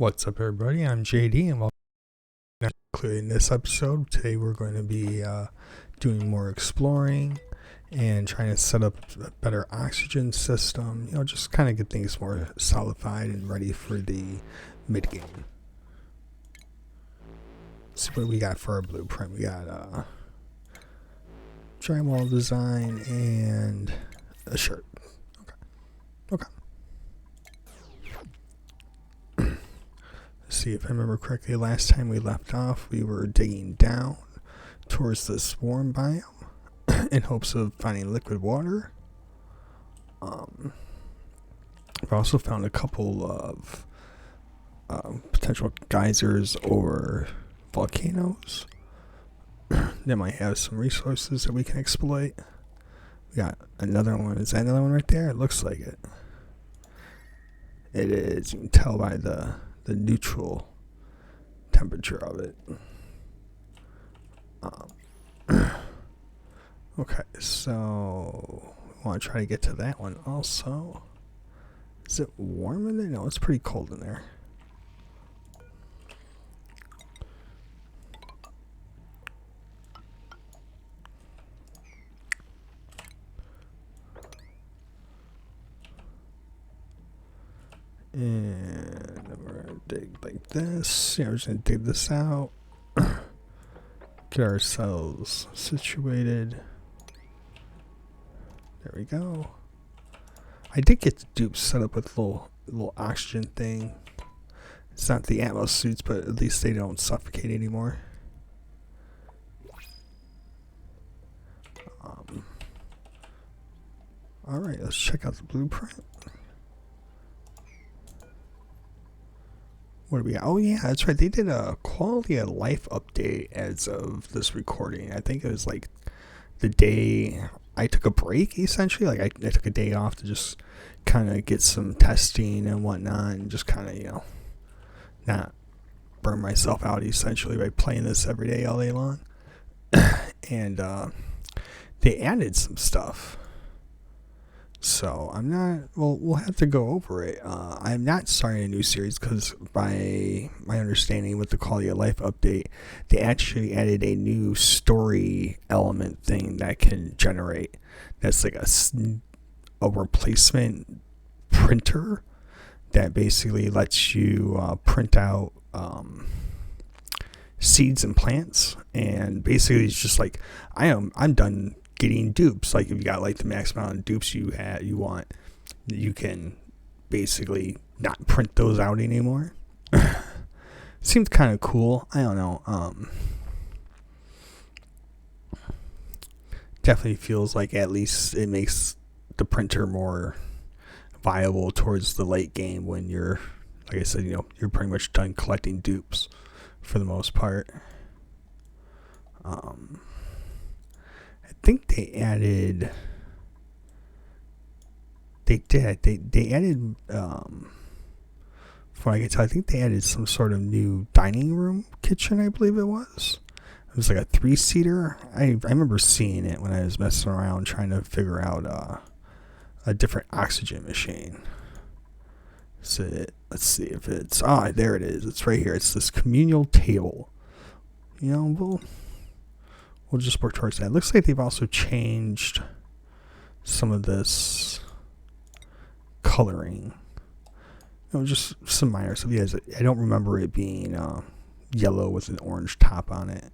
What's up, everybody? I'm JD, and welcome to in this episode. Today, we're going to be doing more exploring and trying to set up a better oxygen system. Just kind of get things more solidified and ready for the mid game. See what we got for our blueprint. We got drywall design and a shirt. Okay. See if I remember correctly, last time we left off, we were digging down towards the swarm biome in hopes of finding liquid water. I've also found a couple of potential geysers or volcanoes that might have some resources that we can exploit. We got another one. Is that another one right there? It looks like it. It is. You can tell by the neutral temperature of it. Okay, so I want to try to get to that one also. Is it warm in there? No, it's pretty cold in there. And we're going to dig like this. Yeah, we're just going to dig this out. Get ourselves situated. There we go. I did get the dupes set up with a little oxygen thing. It's not the Atmos suits, but at least they don't suffocate anymore. Alright, let's check out the blueprint. What do we got? Oh yeah, that's right. They did a quality of life update as of this recording. I think it was like the day I took a break, essentially. Like I took a day off to just kind of get some testing and whatnot, and just kind of, not burn myself out essentially by playing this every day all day long. And they added some stuff. So we'll have to go over it. I'm not starting a new series because by my understanding with the quality of life update, they actually added a new story element thing that can generate. That's like a replacement printer that basically lets you print out seeds and plants. And basically it's just like, I'm done getting dupes. Like if you got like the max amount of dupes you want, you can basically not print those out anymore. Seems kind of cool. I don't know. Definitely feels like at least it makes the printer more viable towards the late game when you're, like I said, you're pretty much done collecting dupes for the most part. I think they added. They added. From what I can tell, I think they added some sort of new dining room kitchen. I believe it was. It was like a 3-seater. I remember seeing it when I was messing around trying to figure out a different oxygen machine. So let's see if it's. There it is. It's right here. It's this communal table. We'll just work towards that. It looks like they've also changed some of this coloring. Just some minor stuff. Yeah, I don't remember it being yellow with an orange top on it.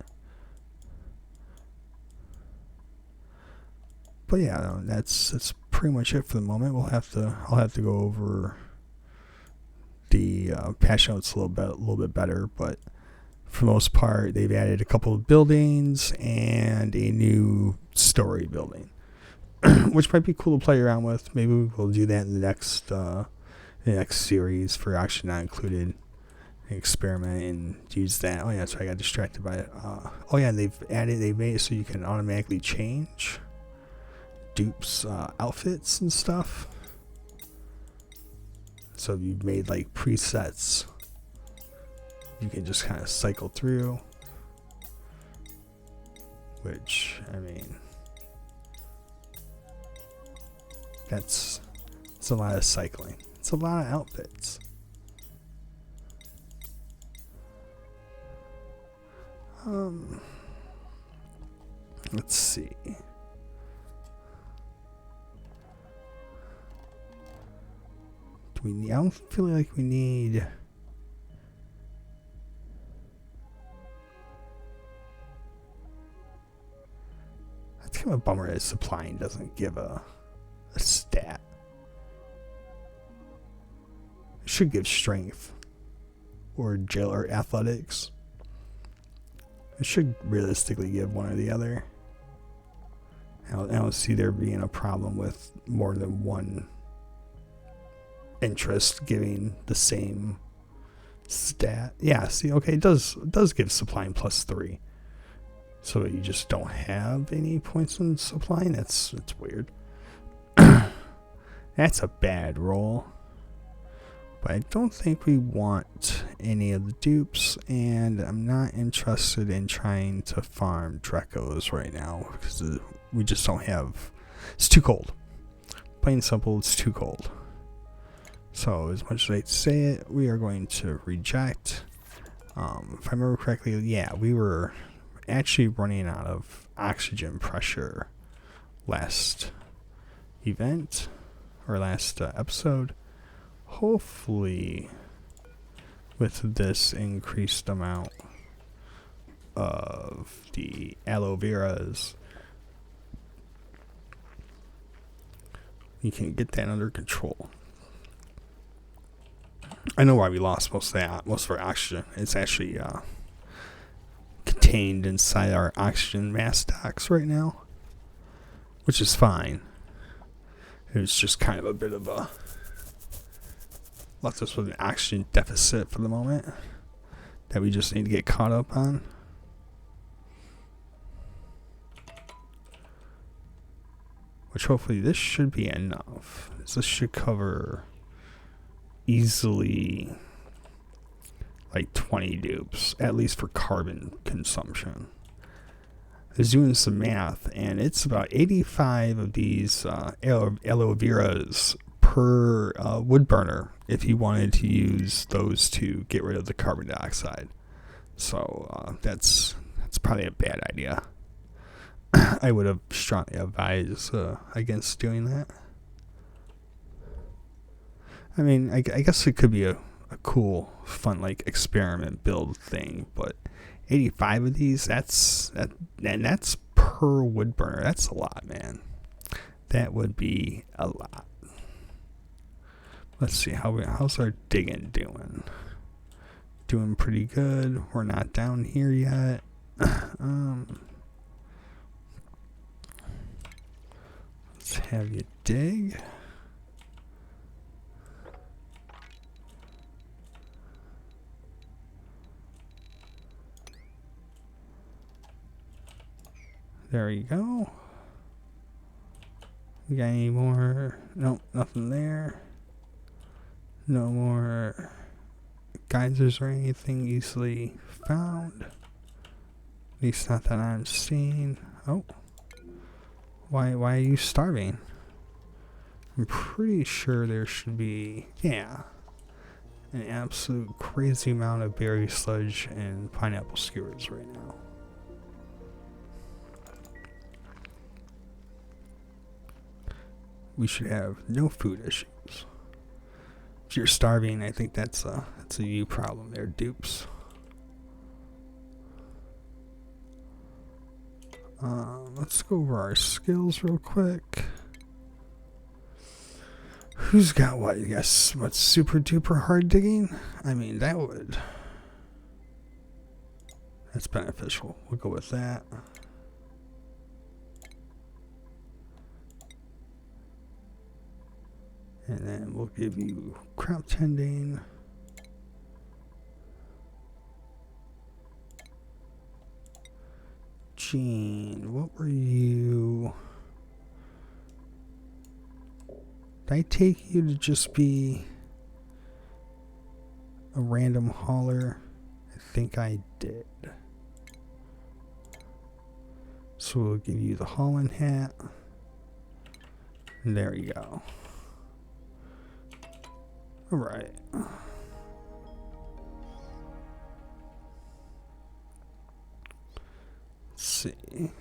But yeah, that's pretty much it for the moment. I'll have to go over the patch notes a little bit better, but for the most part, they've added a couple of buildings and a new story building, which might be cool to play around with. Maybe we'll do that in the next series for Oxygen Not Included. Experiment and use that. Oh yeah, that's right. I got distracted by it. They've made it so you can automatically change dupes outfits and stuff. So you've made like presets. You can just kind of cycle through, which, I mean, it's a lot of cycling. It's a lot of outfits. Let's see. I don't feel like we need. That's kind of a bummer that supplying doesn't give a stat. It should give strength or jailer athletics. It should realistically give one or the other. I don't see there being a problem with more than one interest giving the same stat. Yeah, see, okay, it does give supplying +3. So you just don't have any points in supplying? That's weird. That's a bad roll. But I don't think we want any of the dupes, and I'm not interested in trying to farm Drekos right now because we just don't have. It's too cold. Plain and simple, it's too cold. So as much as I say it, we are going to reject. If I remember correctly, yeah, we were actually running out of oxygen pressure last event or last episode. Hopefully with this increased amount of the aloe veras, we can get that under control. I know why we lost most of our oxygen. It's actually contained inside our oxygen mass stocks right now, which is fine. It was just kind of a bit of a left us with an oxygen deficit for the moment that we just need to get caught up on. Which hopefully this should be enough. This should cover easily like 20 dupes, at least for carbon consumption. I was doing some math, and it's about 85 of these aloe veras per wood burner if you wanted to use those to get rid of the carbon dioxide. So that's probably a bad idea. I would have strongly advised against doing that. I mean, I guess it could be a cool, fun, like, experiment build thing, but 85 of these, that's per wood burner. That's a lot, man. That would be a lot. Let's see, how's our digging doing? Doing pretty good. We're not down here yet. Let's have you dig. There you go. We got any more? Nope, nothing there. No more geysers or anything easily found. At least not that I'm seeing. Oh. Why are you starving? I'm pretty sure there should be, yeah, an absolute crazy amount of berry sludge and pineapple skewers right now. We should have no food issues. If you're starving, I think that's a you problem there, dupes. Let's go over our skills real quick. Who's got what? You guess what's super duper hard digging? I mean, that's beneficial. We'll go with that. And then we'll give you crop tending. Gene, what were you? Did I take you to just be a random hauler? I think I did. So we'll give you the hauling hat. And there you go. All right. see.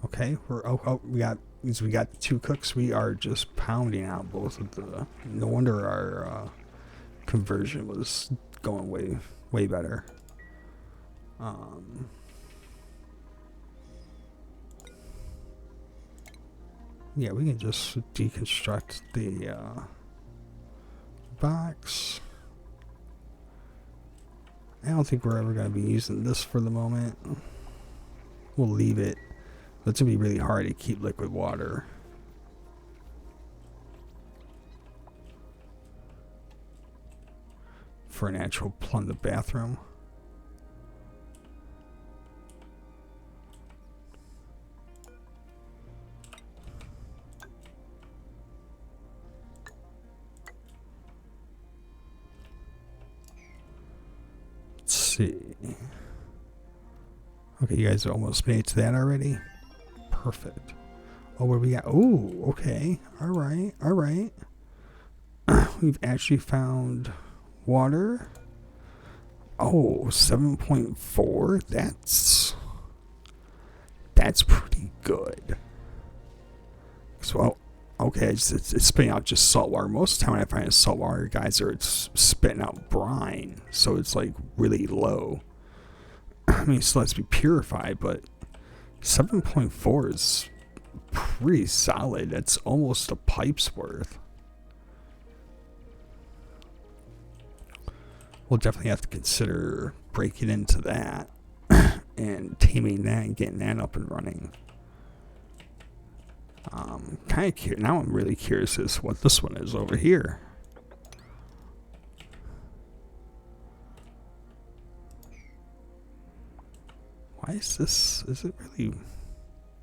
Okay, we got the two cooks. We are just pounding out both of the. No wonder our conversion was going way better. Yeah, we can just deconstruct the box. I don't think we're ever going to be using this for the moment. We'll leave it. It's going to be really hard to keep liquid water. For an actual plumb the bathroom. See. Okay, you guys almost made it to that already. Perfect. Oh, what do we got? Oh, okay. All right. We've actually found water. Oh, 7.4. That's pretty good. So, okay, it's spitting out just salt water. Most of the time when I find salt water geyser, it's spitting out brine, so it's like really low. I mean, it still has to be purified, but 7.4 is pretty solid. That's almost a pipe's worth. We'll definitely have to consider breaking into that and taming that and getting that up and running. Kind of curious. Now I'm really curious as to what this one is over here. Why is this? Is it really?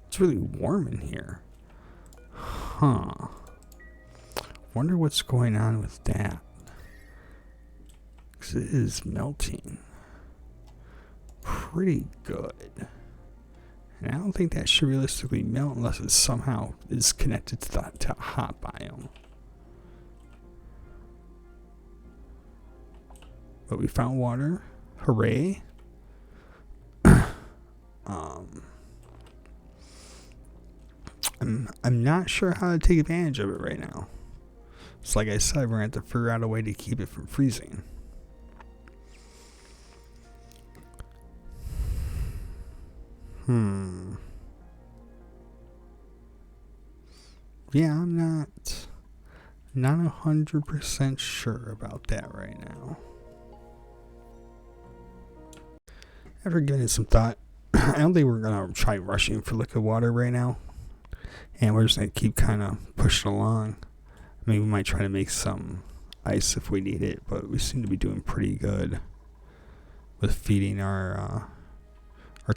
It's really warm in here. Huh. Wonder what's going on with that. Because it is melting. Pretty good. And I don't think that should realistically melt unless it somehow is connected to the hot biome. But we found water. Hooray. I'm not sure how to take advantage of it right now. So like I said, we're going to have to figure out a way to keep it from freezing. Yeah, I'm not 100% sure about that right now. After giving it some thought, I don't think we're going to try rushing for liquid water right now. And we're just going to keep kind of pushing along. I mean, we might try to make some ice if we need it, but we seem to be doing pretty good with feeding our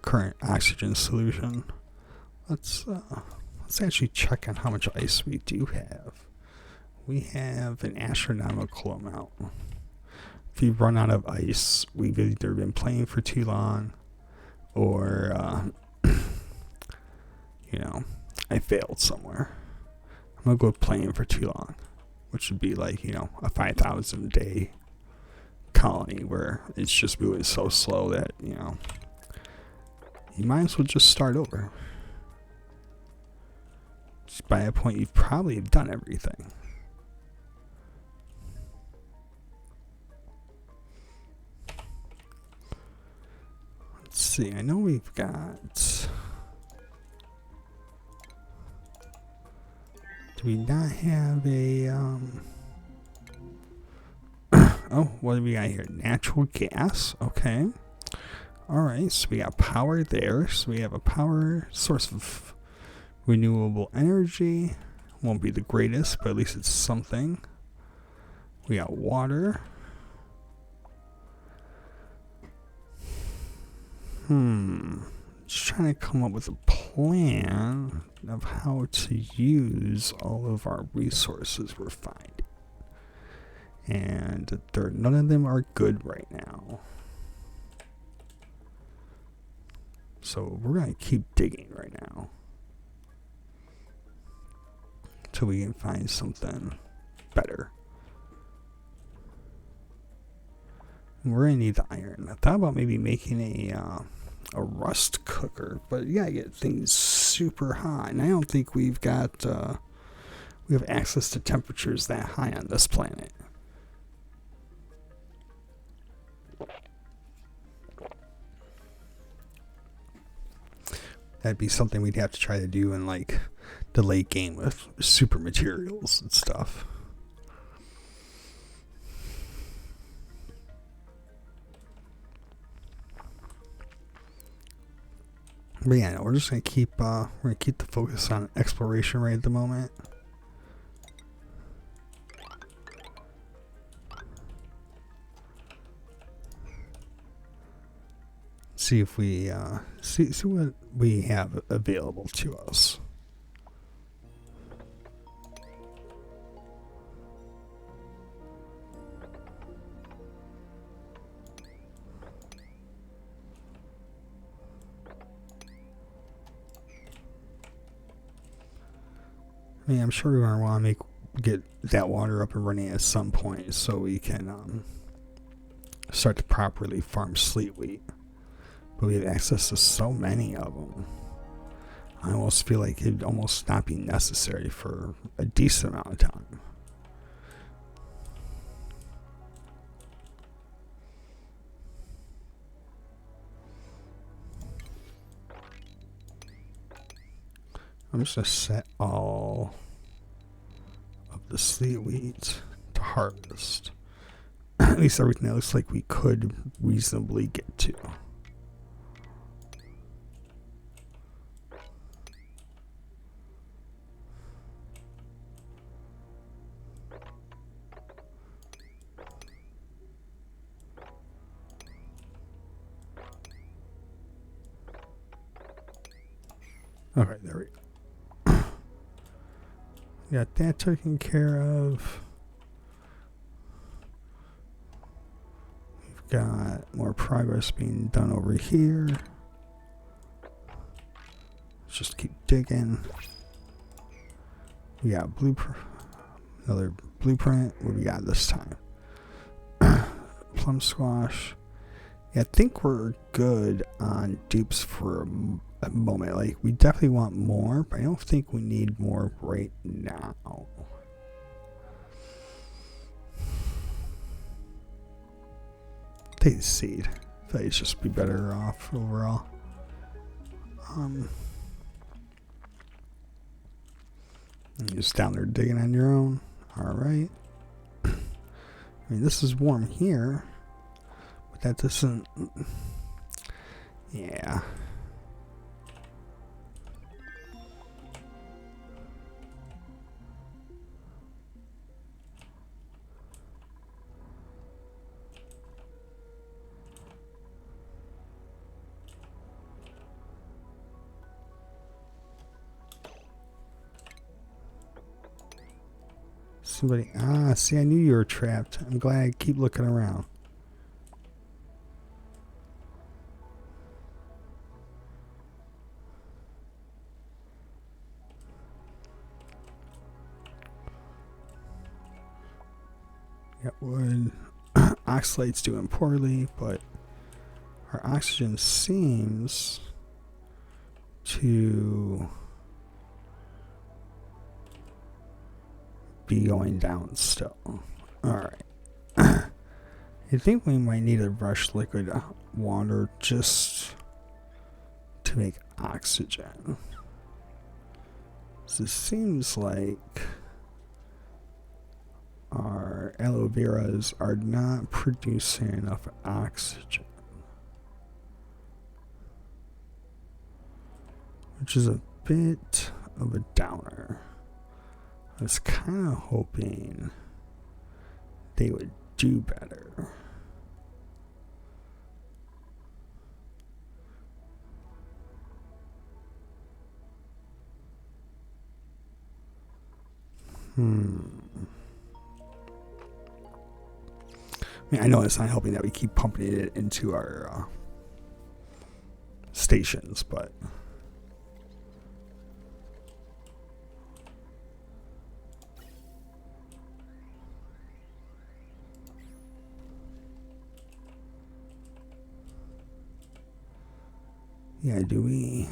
current oxygen solution. Let's actually check on how much ice we do have. We have an astronomical amount. If we run out of ice, we've either been playing for too long, or I failed somewhere. I'm gonna go playing for too long, which would be like a 5,000 day colony where it's just moving so slow that you might as well just start over. Just by that point, you've probably done everything. Let's see. I know we've got. Do we not have a oh, what do we got here? Natural gas. Okay. Alright, so we got power there. So we have a power source of renewable energy. Won't be the greatest, but at least it's something. We got water. Just trying to come up with a plan of how to use all of our resources we're finding. And none of them are good right now. So we're going to keep digging right now until we can find something better. And we're going to need the iron. I thought about maybe making a rust cooker, but you gotta get things super hot, and I don't think we have access to temperatures that high on this planet. That'd be something we'd have to try to do in like the late game with super materials and stuff. But yeah, no, we're just gonna keep the focus on exploration right at the moment. See if we see what we have available to us. I mean, I'm sure we're gonna want to get that water up and running at some point, so we can start to properly farm sleet wheat. But we have access to so many of them. I almost feel like it'd almost not be necessary for a decent amount of time. I'm just going to set all of the sleet wheat to harvest. At least everything that looks like we could reasonably get to. Okay, there we go. Got that taken care of. We've got more progress being done over here. Let's just keep digging. We got another blueprint. What we got this time? Plum squash. Yeah, I think we're good on dupes for a moment. Like, we definitely want more, but I don't think we need more right now. Take the seed. I feel like it's just be better off overall. You're just down there digging on your own. Alright. I mean, this is warm here, but that doesn't... Yeah. Somebody, see, I knew you were trapped. I'm glad I keep looking around. Got wood. Oxalate's doing poorly, but our oxygen seems to be going down still. Alright. I think we might need to rush liquid water just to make oxygen. So it seems like our aloe veras are not producing enough oxygen, which is a bit of a downer. I was kind of hoping they would do better. I mean, I know it's not helping that we keep pumping it into our stations, but... Yeah, do we...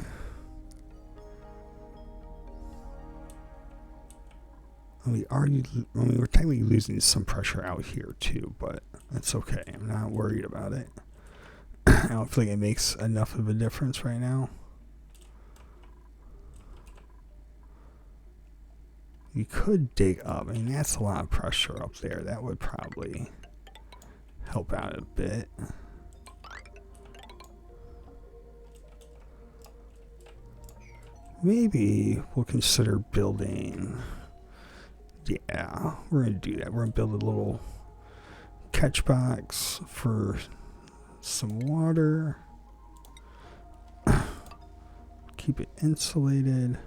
we're technically losing some pressure out here too, but that's okay. I'm not worried about it. I don't feel like it makes enough of a difference right now. You could dig up. I mean, that's a lot of pressure up there. That would probably help out a bit. Maybe we'll consider building... Yeah, we're going to do that. We're going to build a little catch box for some water. Keep it insulated.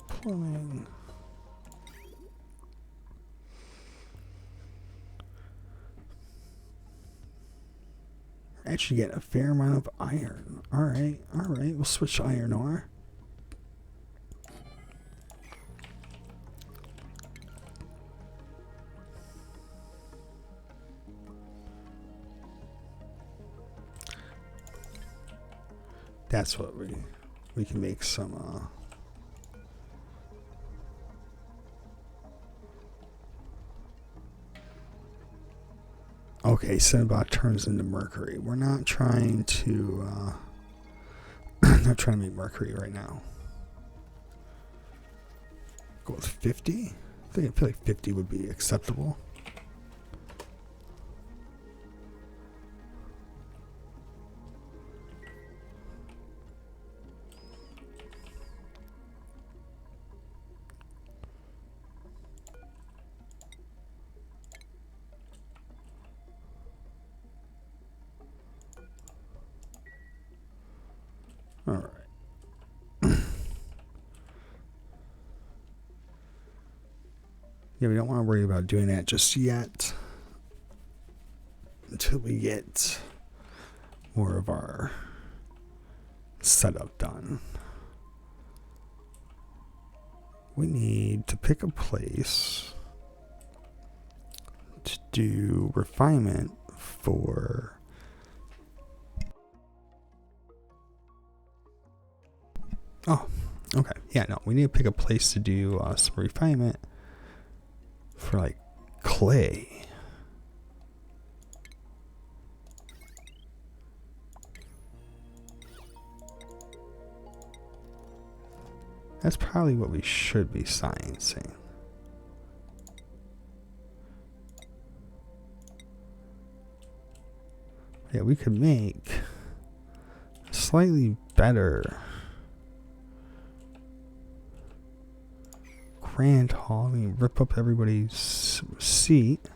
Plumbing. Actually get a fair amount of iron. Alright, we'll switch to iron ore. That's what we can make some okay, Cinnabot turns into mercury. We're not trying to not trying to make mercury right now. Go with 50? I feel like 50 would be acceptable. All right. Yeah, we don't want to worry about doing that just yet until we get more of our setup done. We need to pick a place to do refinement for... Oh, okay. Yeah, no, we need to pick a place to do some refinement for, like, clay. That's probably what we should be sciencing. Yeah, we could make a slightly better grand hall. I mean, rip up everybody's seat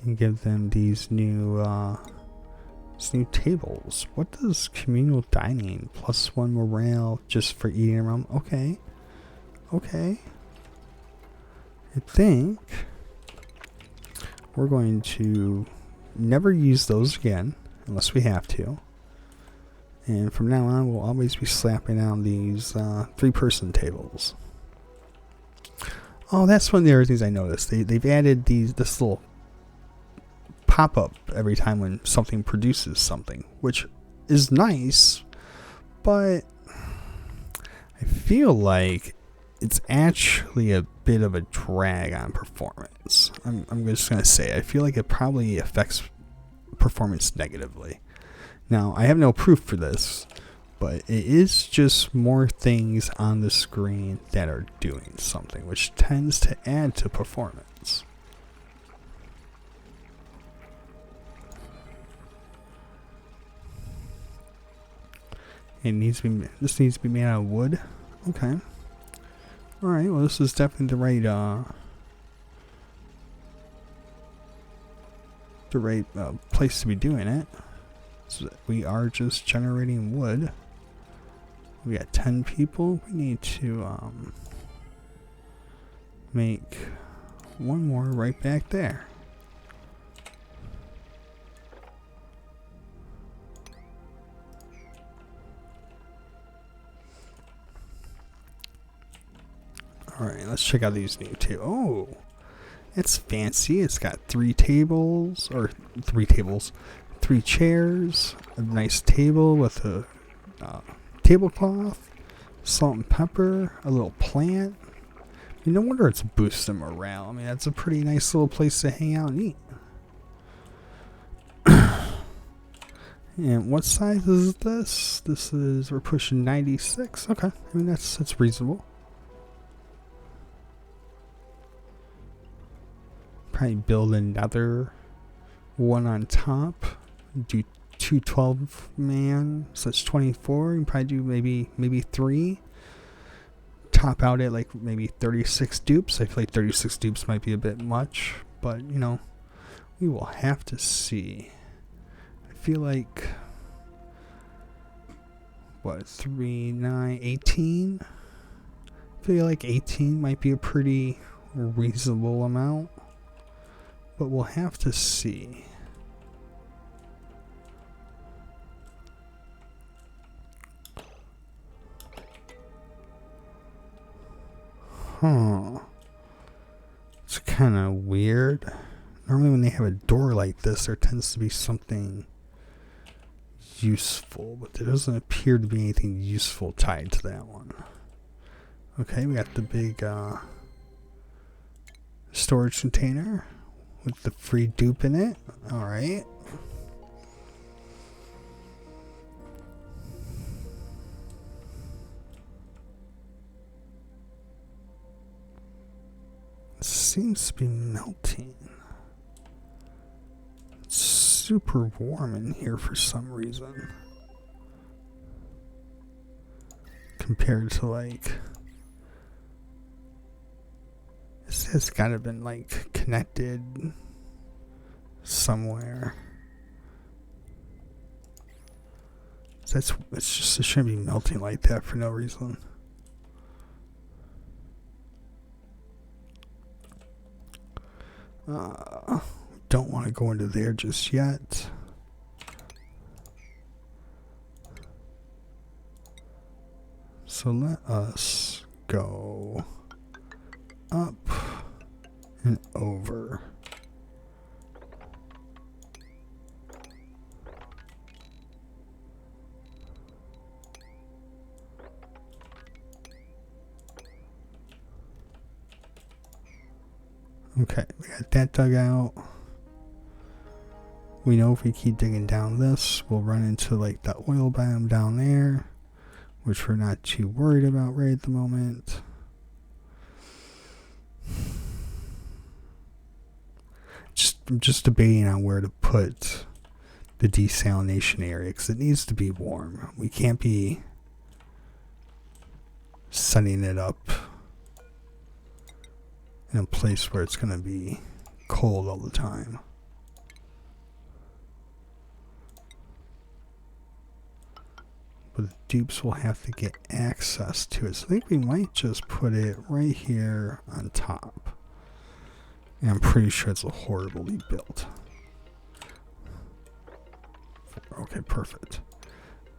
and give them these new tables. What does communal dining +1 morale just for eating around? Okay. I think we're going to never use those again unless we have to. And from now on, we'll always be slapping down these 3-person tables. Oh, that's one of the other things I noticed. They've added this little pop-up every time when something produces something, which is nice, but I feel like it's actually a bit of a drag on performance. I'm just going to say, I feel like it probably affects performance negatively. Now, I have no proof for this, but it is just more things on the screen that are doing something, which tends to add to performance. This needs to be made out of wood. Okay. Alright, well, this is definitely the right place to be doing it. So we are just generating wood. We got 10 people. We need to make one more right back there. Alright, let's check out these new tables. Oh, it's fancy. It's got 3 tables, or 3 tables, 3 chairs, a nice table with a tablecloth, salt and pepper, a little plant. No wonder it's boosting morale. I mean, that's a pretty nice little place to hang out and eat. And what size is this? This is, we're pushing 96. Okay, I mean that's reasonable. Probably build another one on top. Do 2 12-man, so that's 24. You can probably do maybe 3. Top out at like maybe 36 dupes. I feel like 36 dupes might be a bit much, but you know, we will have to see. I feel like what 3 9 18. I feel like 18 might be a pretty reasonable amount, but we'll have to see. Huh. It's kind of weird. Normally when they have a door like this, there tends to be something useful, but there doesn't appear to be anything useful tied to that one. Okay, we got the big storage container with the free dupe in it. Alright. Seems to be melting. It's super warm in here for some reason. Compared to like, this has gotta been like connected somewhere. It's just, it shouldn't be melting like that for no reason. Don't want to go into there just yet. So let us go up and over. Okay, we got that dug out. We know if we keep digging down this, we'll run into like the oil biome down there, which we're not too worried about right at the moment. I'm just debating on where to put the desalination area because it needs to be warm. We can't be setting it up in a place where it's going to be cold all the time. But the dupes will have to get access to it. So I think we might just put it right here on top. And I'm pretty sure it's horribly built. Okay, perfect.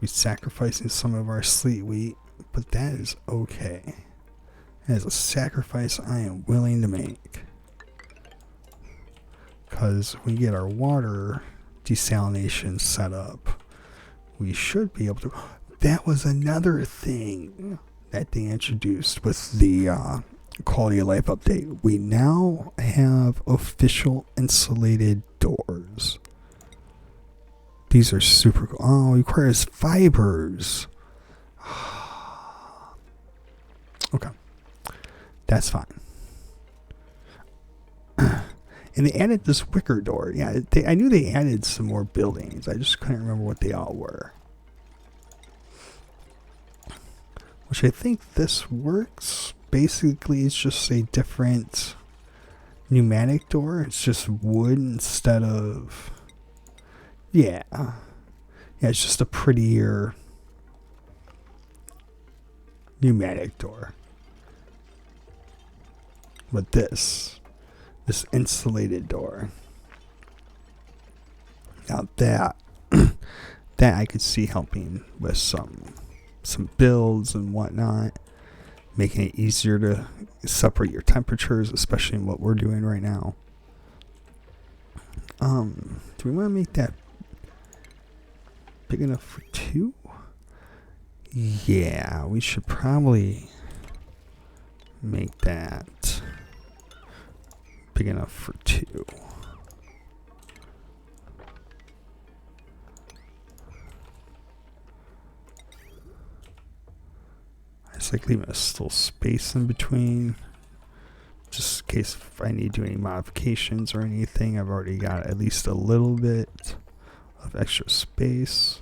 We're sacrificing some of our sleet wheat, but that is okay. That is a sacrifice I am willing to make. Because when we get our water desalination set up, we should be able to... That was another thing that they introduced with the quality of life update. We now have official insulated doors. These are super cool. Oh, it requires fibers. Okay. That's fine. And they added this wicker door. Yeah, I knew they added some more buildings. I just couldn't remember what they all were. Which I think this works. Basically, it's just a different pneumatic door. It's just wood instead of... Yeah. Yeah, it's just a prettier pneumatic door. But this insulated door. Now that I could see helping with some builds and whatnot. making it easier to separate your temperatures, especially in what we're doing right now. Do we want to make that big enough for 2? Yeah, we should probably make that big enough for 2. I just like leaving a little space in between, just in case if I need to do any modifications or anything. I've already got at least a little bit of extra space.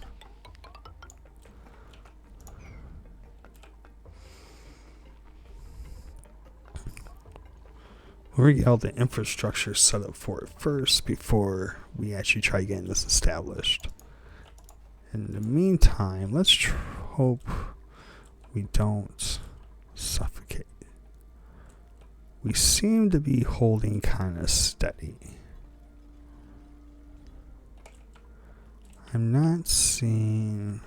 We're going to get all the infrastructure set up for it first before we actually try getting this established. In the meantime, let's hope we don't suffocate. We seem to be holding kind of steady. I'm not seeing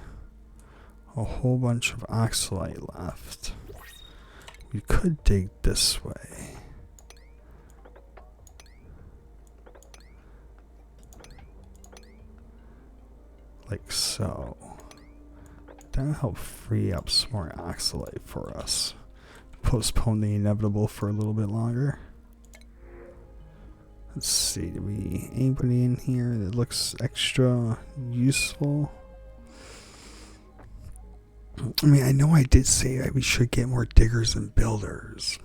a whole bunch of oxalite left. We could dig this way. Like so. That'll help free up some more oxalite for us. Postpone the inevitable for a little bit longer. Let's see, do we anybody in here that looks extra useful? I mean, I know I did say that we should get more diggers and builders.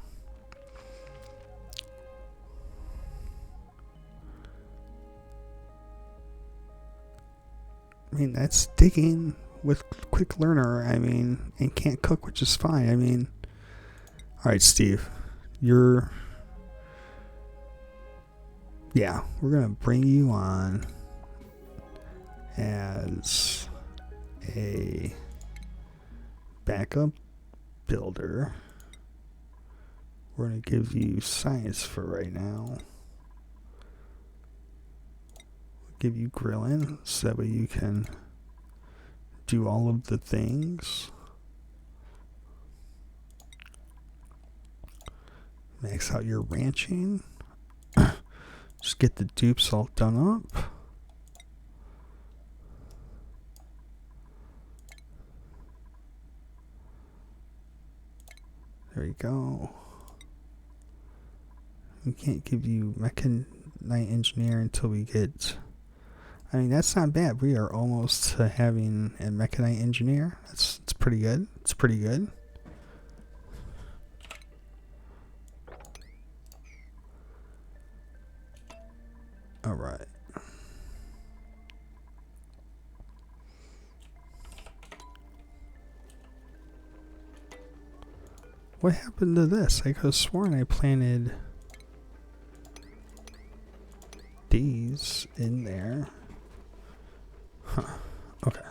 I mean, that's digging with quick learner, I mean, and can't cook, which is fine. I mean, alright, Steve, yeah, we're gonna bring you on as a backup builder. We're gonna give you science for right now. Give you grilling so that way you can do all of the things. Max out your ranching. Just get the dupes all done up. There you go. We can't give you mechanite engineer until we get... I mean, that's not bad. We are almost to having a mechanite engineer. It's pretty good. It's pretty good. All right. What happened to this? I could have sworn I planted these in there. Huh. Okay.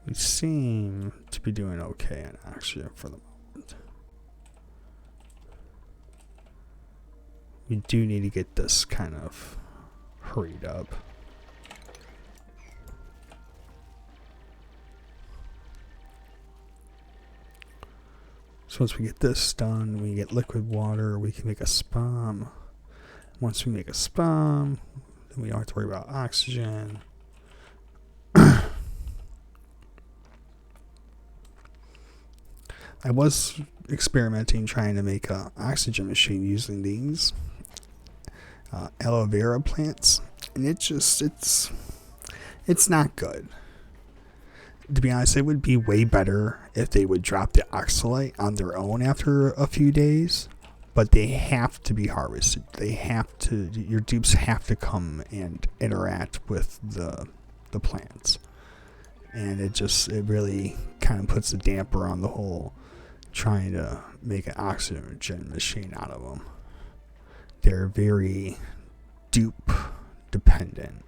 We seem to be doing okay in oxygen for the moment. We do need to get this kind of hurried up. So once we get this done, we get liquid water, we can make a spam. Once we make a spam, then we don't have to worry about oxygen. I was experimenting trying to make an oxygen machine using these aloe vera plants, and it's not good. To be honest, it would be way better if they would drop the oxalite on their own after a few days, but they have to be harvested. They have to, your dupes have to come and interact with the plants. And it really kind of puts a damper on the whole trying to make an oxygen machine out of them. They're very dupe dependent.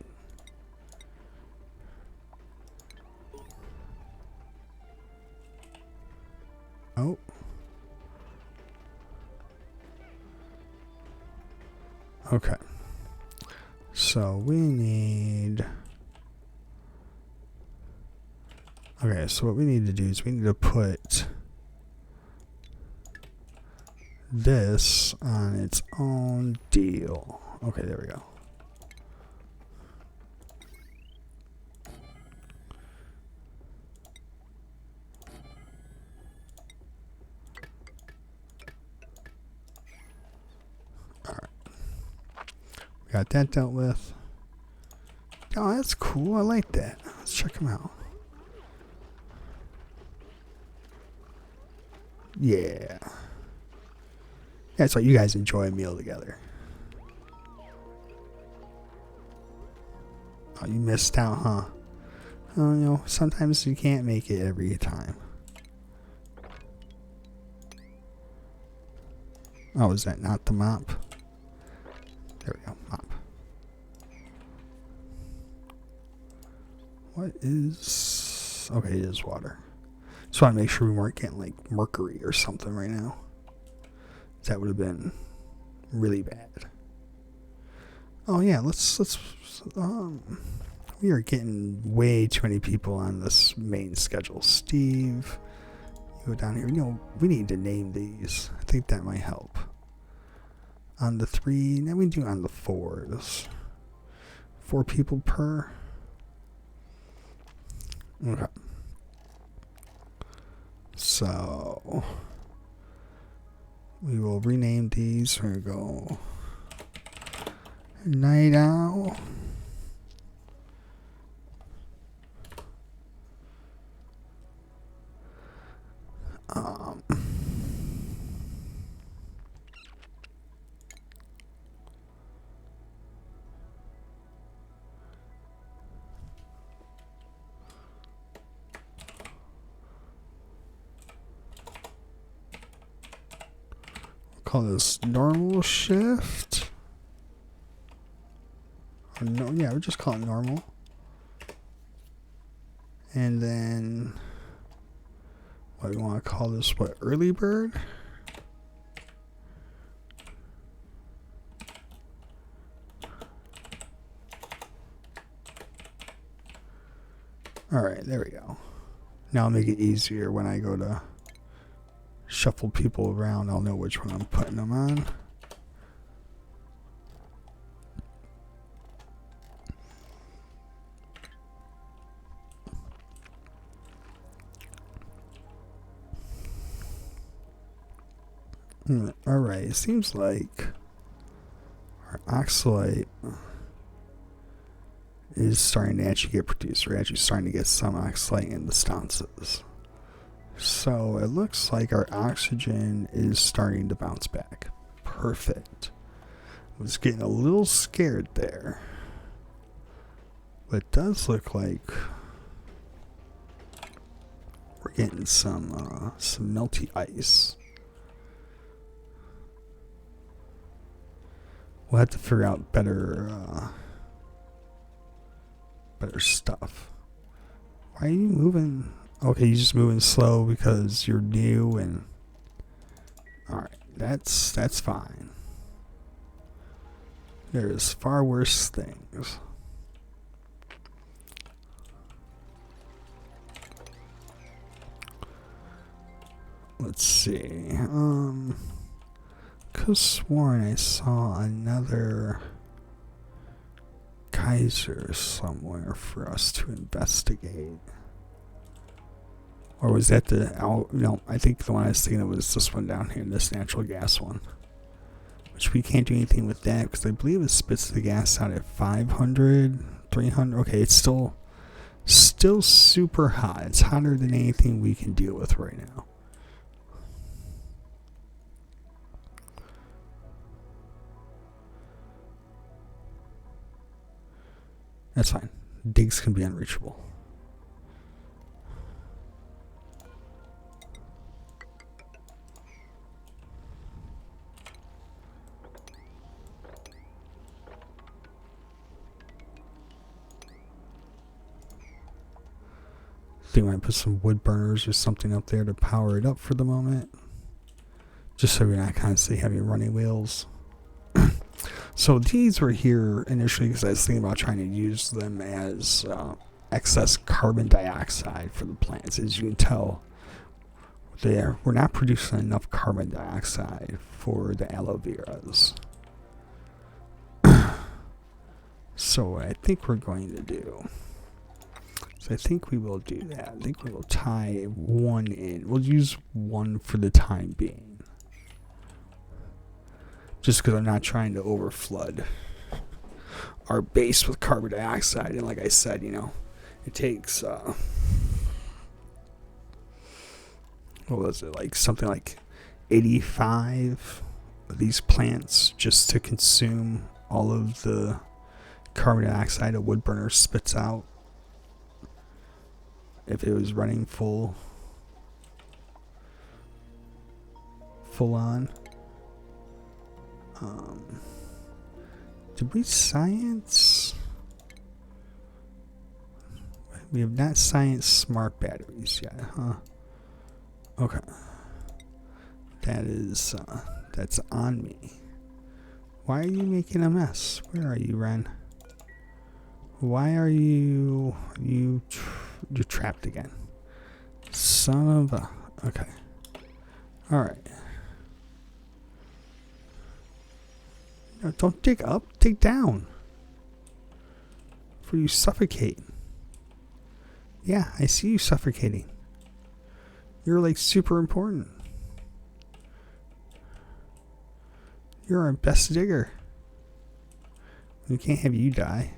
Oh. Okay. So we need Okay, so what we need to do is we need to put this on its own deal. Okay, there we go. Alright. We got that dealt with. Oh, that's cool. I like that. Let's check them out. Yeah. That's why you guys enjoy a meal together. Oh, you missed out, huh? Oh, you know, sometimes you can't make it every time. Oh, is that not the mop? There we go, mop. What is... Okay, it is water. Just want to make sure we weren't getting, like, mercury or something right now. That would have been really bad. Oh, yeah, let's we are getting way too many people on this main schedule. Steve, you go down here. You know, we need to name these. I think that might help. On the 3, now we do on the 4s. 4 people per. Okay. So we will rename these. We're going to go Night Owl. Call this normal shift. Or no, yeah, we'll just call it normal. And then what do we want to call this? What, early bird? All right, there we go. Now I'll make it easier when I go to shuffle people around. I'll know which one I'm putting them on. All right, it seems like our oxalate is starting to actually get produced. We're actually starting to get some oxalate in the stances. So it looks like our oxygen is starting to bounce back. Perfect. I was getting a little scared there. But it does look like we're getting some melty ice. We'll have to figure out better stuff. Why are you moving? Okay, you're just moving slow because you're new and... Alright, that's fine. There's far worse things. Let's see. Could've sworn I saw another geyser somewhere for us to investigate. Or was that no, I think the one I was thinking of was this one down here, this natural gas one. Which we can't do anything with that because I believe it spits the gas out at 500, 300. Okay, it's still super hot. It's hotter than anything we can deal with right now. That's fine. Digs can be unreachable. I think I might put some wood burners or something up there to power it up for the moment. Just so we're not constantly having running wheels. So these were here initially because I was thinking about trying to use them as excess carbon dioxide for the plants. As you can tell, we're not producing enough carbon dioxide for the aloe veras. So what I think we're going to do, so I think we will do that. I think we will tie one in. We'll use one for the time being. Just because I'm not trying to overflood our base with carbon dioxide. And like I said, it takes, what was it, like something like 85 of these plants just to consume all of the carbon dioxide a wood burner spits out if it was running full on. Did we science? We have not scienced smart batteries yet, huh? Okay. That is, that's on me. Why are you making a mess? Where are you, Ren? Why are you're trapped again? Son of a... Okay. Alright. No, don't dig up, dig down. Before you suffocate. Yeah, I see you suffocating. You're like super important. You're our best digger. We can't have you die.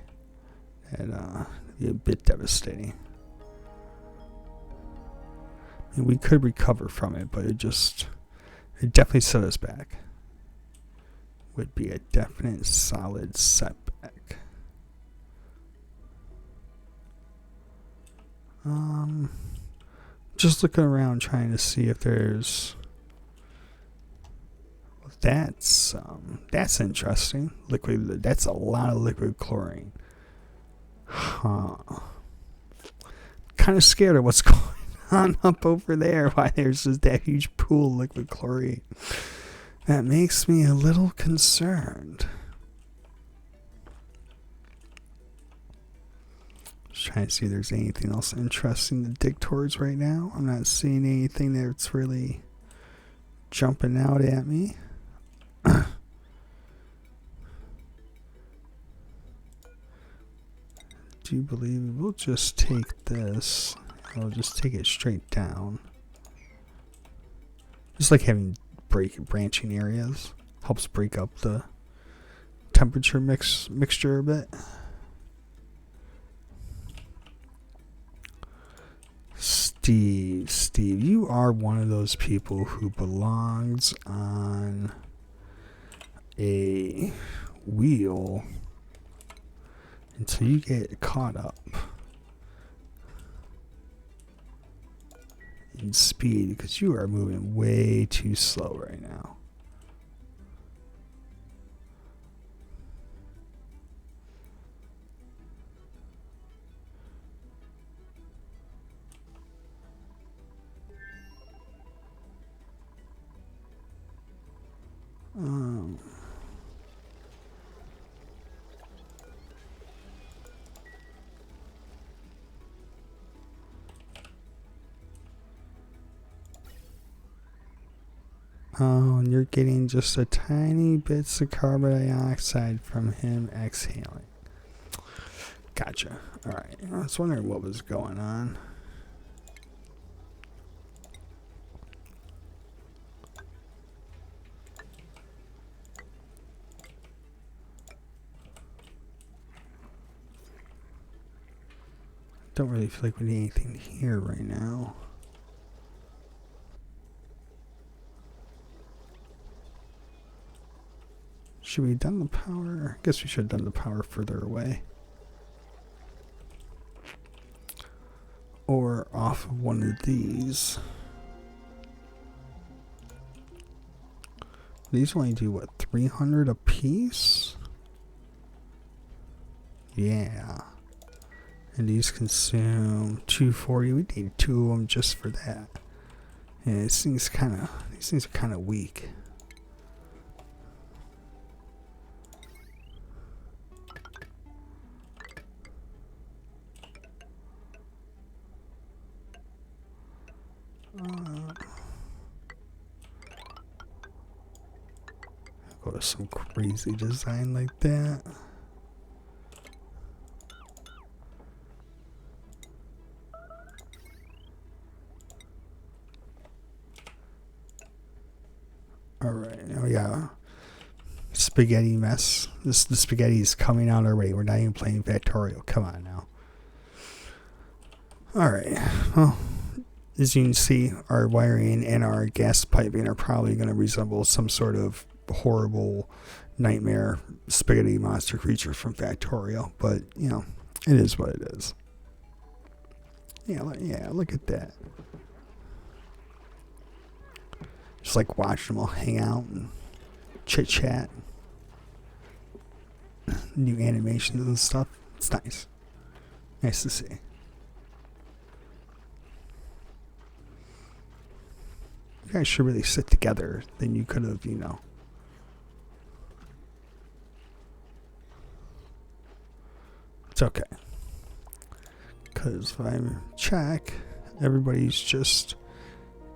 That'd be a bit devastating. I mean, we could recover from it, but it definitely set us back. Would be a definite solid setback. Just looking around trying to see if there's... That's interesting. Liquid, that's a lot of liquid chlorine. Huh. Kind of scared of what's going on up over there. Why there's just that huge pool of liquid chlorine. That makes me a little concerned. Just trying to see if there's anything else interesting to dig towards right now. I'm not seeing anything that's really jumping out at me. Do you believe we'll just take this? I'll just take it straight down. Just like having branching areas helps break up the temperature mixture a bit. Steve, you are one of those people who belongs on a wheel until you get caught up in speed, because you are moving way too slow right now. Oh, and you're getting just a tiny bits of carbon dioxide from him exhaling. Gotcha. Alright, I was wondering what was going on. Don't really feel like we need anything here right now. Should we have done the power? I guess we should have done the power further away. Or off of one of these. These only do what, 300 a piece? Yeah. And these consume 240. We need 2 of them just for that. Yeah, these things are kind of weak. some crazy design like that. Alright, oh yeah. Spaghetti mess. The spaghetti is coming out already. We're not even playing Factorio. Come on now. Alright, well, as you can see, our wiring and our gas piping are probably going to resemble some sort of horrible nightmare spaghetti monster creature from Factorio. But, you know, it is what it is. Yeah, look at that. Just like watching them all hang out and chit-chat. New animations and stuff. It's nice. Nice to see. You guys should really sit together. Then you could have, you know. It's okay. Because if I check, everybody's just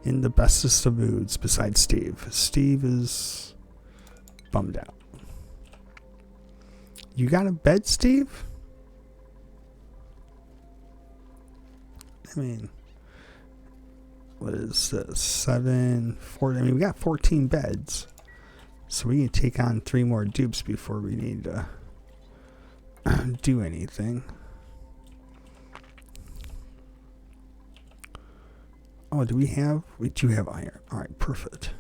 in the bestest of moods besides Steve. Steve is bummed out. You got a bed, Steve? I mean, what is this? 7, 4. I mean, we got 14 beds. So we can take on 3 more dupes before we need to do anything. Oh, do we have? We do have iron. Alright, perfect.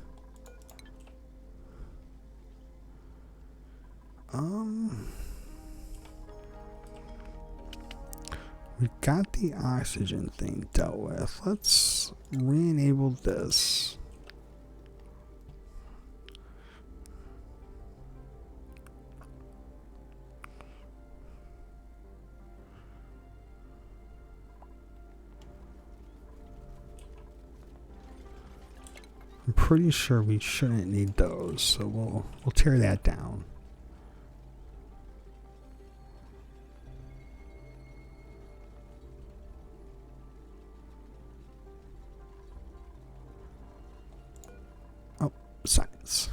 We got the oxygen thing dealt with. Let's re-enable this. I'm pretty sure we shouldn't need those, so we'll tear that down. Oh, science.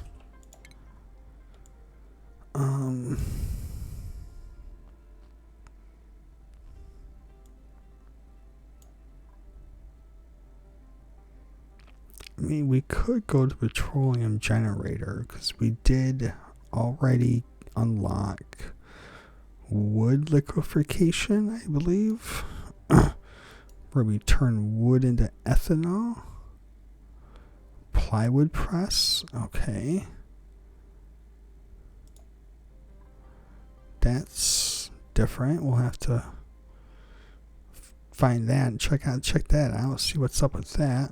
I mean, we could go to petroleum generator because we did already unlock wood liquefaction, I believe, where we turn wood into ethanol. Plywood press, okay. That's different. We'll have to find that and check that out. See what's up with that.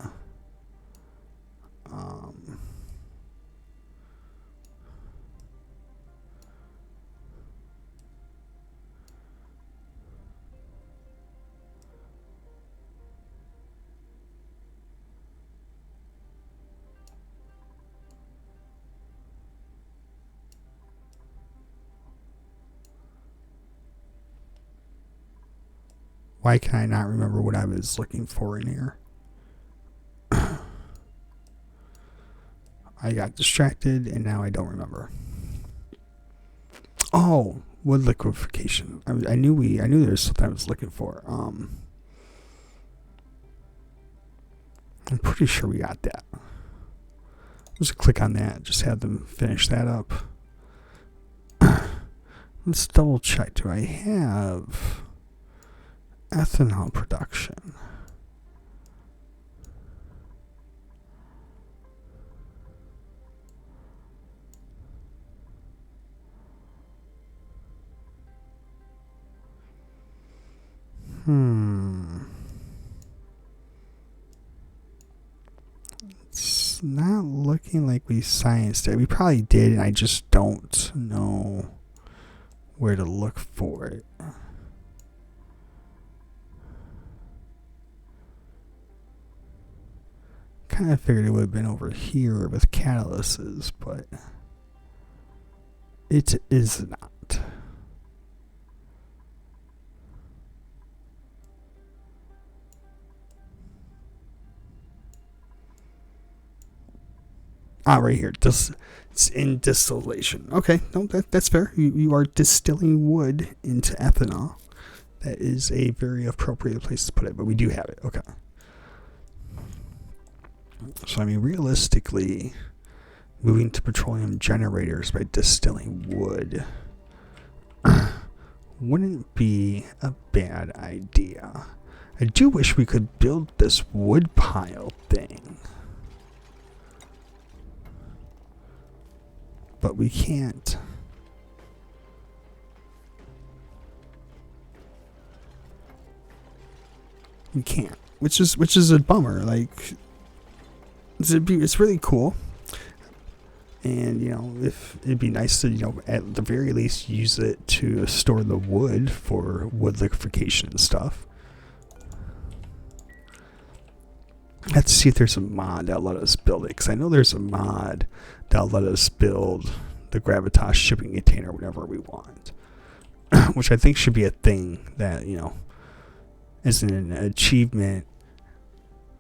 Why can I not remember what I was looking for in here? I got distracted and now I don't remember. Oh, wood liquefaction. I knew there was something I was looking for. I'm pretty sure we got that. Just click on that. Just have them finish that up. Let's double check. Do I have ethanol production? It's not looking like we scienced it. We probably did, and I just don't know where to look for it. Kind of figured it would have been over here with catalysts, but it is not. Ah, right here. It's in distillation. Okay, no, that's fair. You are distilling wood into ethanol. That is a very appropriate place to put it, but we do have it. Okay. So, I mean, realistically, moving to petroleum generators by distilling wood wouldn't be a bad idea. I do wish we could build this wood pile thing. But we can't. We can't. Which is a bummer. Like, it's really cool. And, you know, if it'd be nice to, you know, at the very least use it to store the wood for wood liquefaction and stuff. I have to see if there's a mod that'll let us build it, because I know there's a mod that'll let us build the Gravitas shipping container whenever we want. Which I think should be a thing that, you know, is an achievement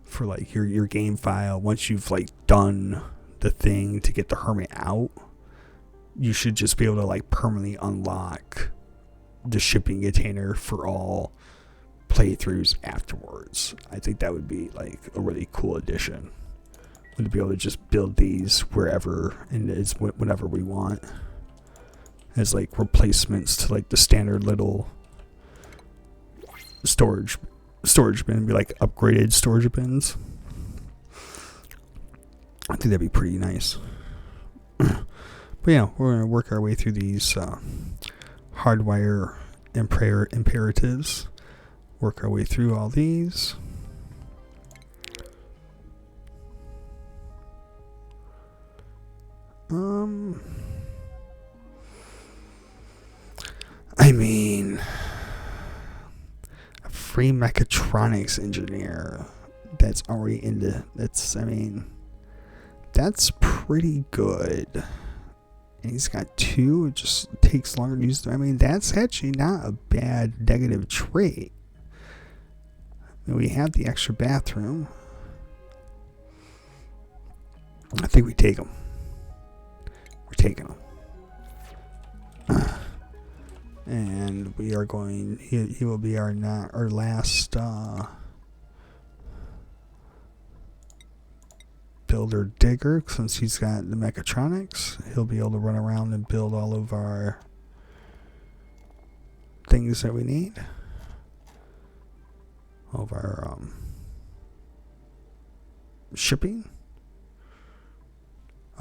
for like your game file. Once you've like done the thing to get the hermit out, you should just be able to like permanently unlock the shipping container for all playthroughs afterwards. I think that would be like a really cool addition. Would be able to just build these wherever and it's whenever we want, as like replacements to like the standard little storage bin, be like upgraded storage bins. I think that'd be pretty nice. But yeah, we're gonna work our way through these hardwire imperatives. Work our way through all these. I mean, a free mechatronics engineer that's already into that's. I mean, that's pretty good. And he's got 2. It just takes longer to use. I mean, that's actually not a bad negative trait. I mean, we have the extra bathroom. I think we take him. We're taking him. And we are going. He will be our last builder digger, since he's got the mechatronics. He'll be able to run around and build all of our things that we need. All of our shipping.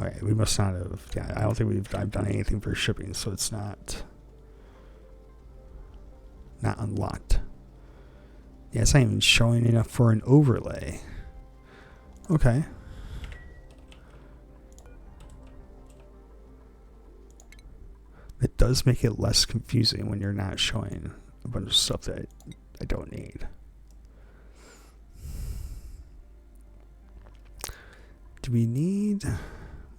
Okay, we must not have. Yeah, I don't think I've done anything for shipping, so it's not unlocked. Yeah, it's not even showing enough for an overlay. Okay. It does make it less confusing when you're not showing a bunch of stuff that I don't need. Do we need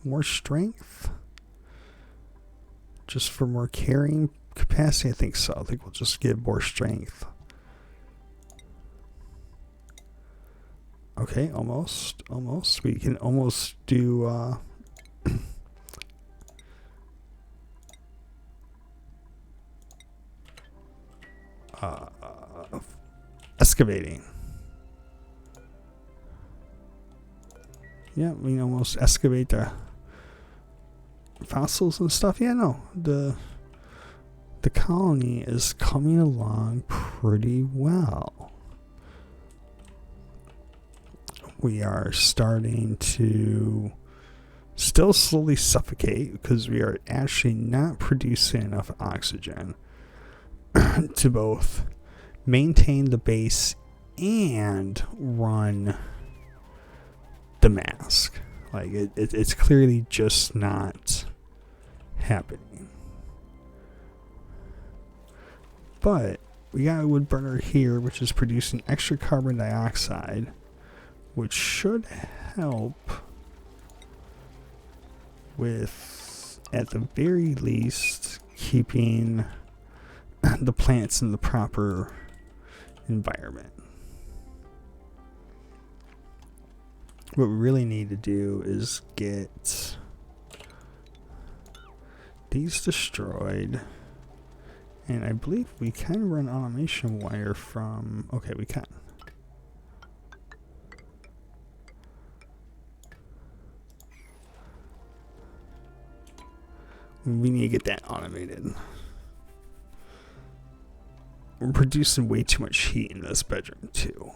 more strength? Just for more carrying capacity? I think so. I think we'll just get more strength. Okay, almost. We can almost do excavating. Yeah, we can almost excavate the fossils and stuff. Yeah, no, the colony is coming along pretty well. We are starting to still slowly suffocate because we are actually not producing enough oxygen to both maintain the base and run the mask. Like it's clearly just not happening. But we got a wood burner here which is producing extra carbon dioxide, which should help with, at the very least, keeping the plants in the proper environment. What we really need to do is get these destroyed. And I believe we can run automation wire from... Okay, we can. We need to get that automated. We're producing way too much heat in this bedroom, too.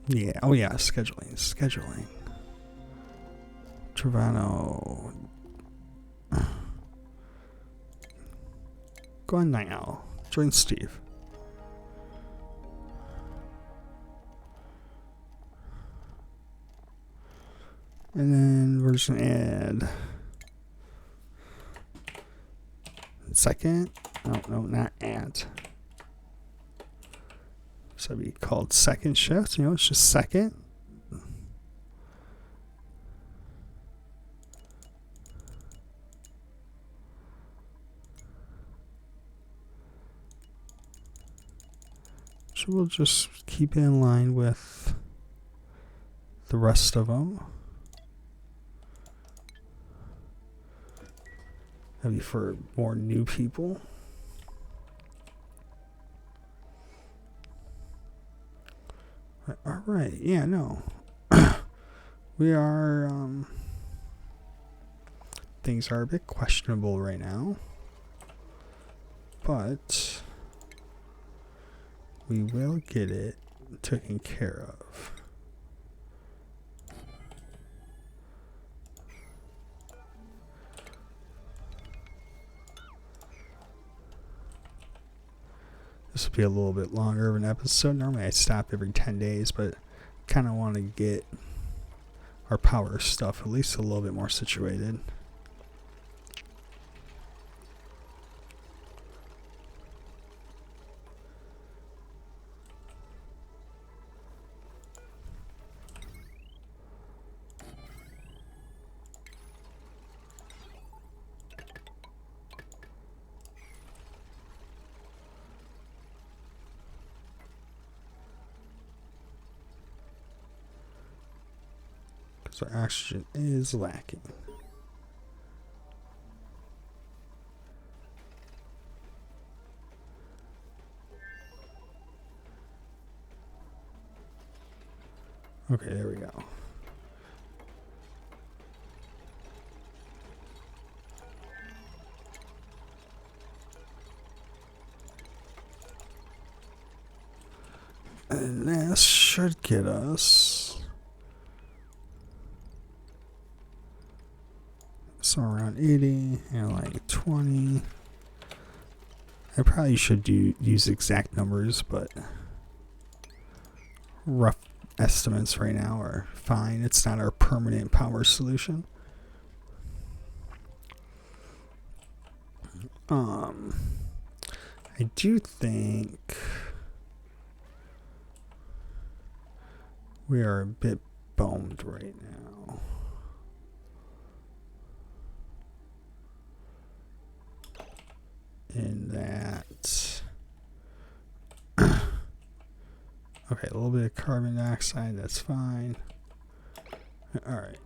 Yeah, oh yeah, scheduling. Travano. Go on Night Owl. Join Steve. And then we're just gonna add second. No, not at. So it'd be called second shift. It's just second. So we'll just keep it in line with the rest of them. That'd be for more new people. All right. Yeah, no. We are, things are a bit questionable right now. But we will get it taken care of. This will be a little bit longer of an episode. Normally I stop every 10 days, but kind of want to get our power stuff at least a little bit more situated. So oxygen is lacking. Okay, there we go. And this should get us so around 80 and like 20. I probably should use exact numbers, but rough estimates right now are fine. It's not our permanent power solution. I do think we are a bit bummed right now. In that, okay, a little bit of carbon dioxide, that's fine. All right.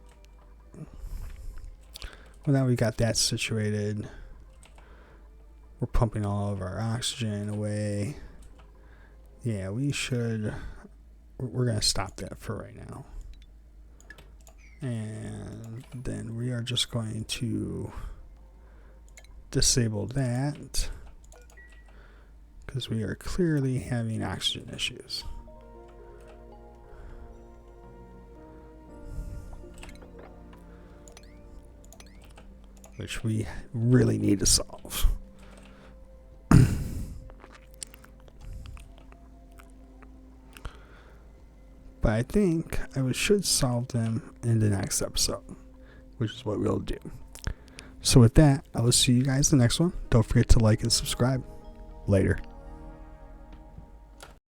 Well, now we got that situated. We're pumping all of our oxygen away. Yeah, we should. We're going to stop that for right now. And then we are just going to disable that because we are clearly having oxygen issues. Which we really need to solve. But I think I should solve them in the next episode, which is what we'll do. So with that, I will see you guys in the next one. Don't forget to like and subscribe. Later.